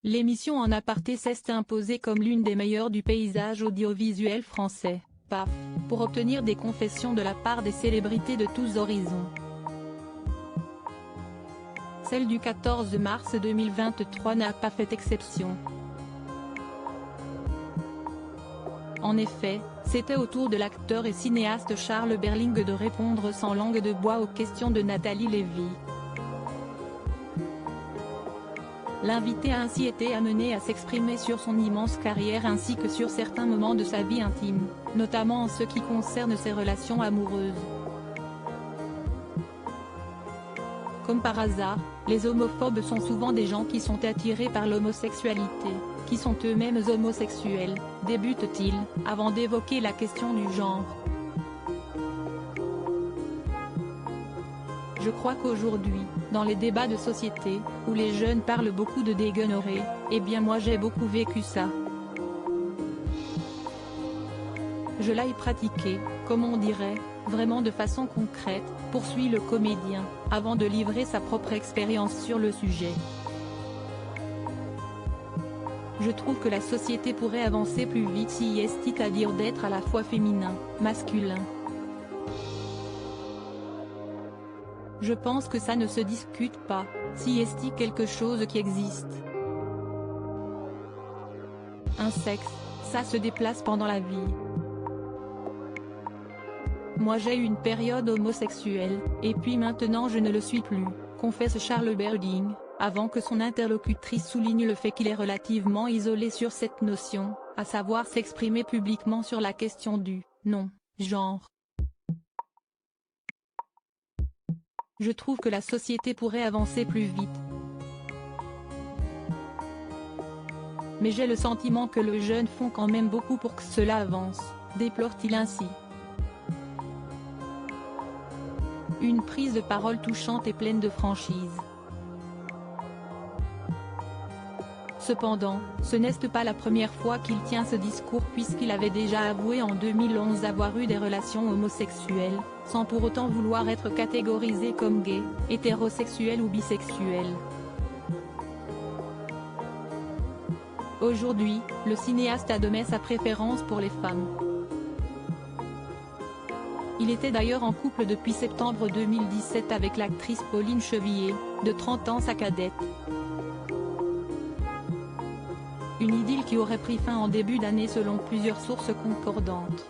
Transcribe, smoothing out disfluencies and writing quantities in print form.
L'émission En aparté s'est imposée comme l'une des meilleures du paysage audiovisuel français, PAF, pour obtenir des confessions de la part des célébrités de tous horizons. Celle du 14 mars 2023 n'a pas fait exception. En effet, c'était au tour de l'acteur et cinéaste Charles Berling de répondre sans langue de bois aux questions de Nathalie Lévy. L'invité a ainsi été amené à s'exprimer sur son immense carrière ainsi que sur certains moments de sa vie intime, notamment en ce qui concerne ses relations amoureuses. Comme par hasard, les homophobes sont souvent des gens qui sont attirés par l'homosexualité, qui sont eux-mêmes homosexuels, débute-t-il, avant d'évoquer la question du genre. Je crois qu'aujourd'hui, dans les débats de société, où les jeunes parlent beaucoup de dégueulerie, eh bien moi j'ai beaucoup vécu ça. Je l'ai pratiqué, comme on dirait, vraiment de façon concrète, poursuit le comédien, avant de livrer sa propre expérience sur le sujet. Je trouve que la société pourrait avancer plus vite si c'est-à-dire d'être à la fois féminin, masculin. Je pense que ça ne se discute pas, si est quelque chose qui existe. Un sexe, ça se déplace pendant la vie. Moi j'ai eu une période homosexuelle, et puis maintenant je ne le suis plus, confesse Charles Berling, avant que son interlocutrice souligne le fait qu'il est relativement isolé sur cette notion, à savoir s'exprimer publiquement sur la question du non-genre. Je trouve que la société pourrait avancer plus vite. Mais j'ai le sentiment que les jeunes font quand même beaucoup pour que cela avance, déplore-t-il ainsi. Une prise de parole touchante et pleine de franchise. Cependant, ce n'est pas la première fois qu'il tient ce discours puisqu'il avait déjà avoué en 2011 avoir eu des relations homosexuelles, sans pour autant vouloir être catégorisé comme gay, hétérosexuel ou bisexuel. Aujourd'hui, le cinéaste admet sa préférence pour les femmes. Il était d'ailleurs en couple depuis septembre 2017 avec l'actrice Pauline Chevillier, de 30 ans sa cadette. Une idylle qui aurait pris fin en début d'année selon plusieurs sources concordantes.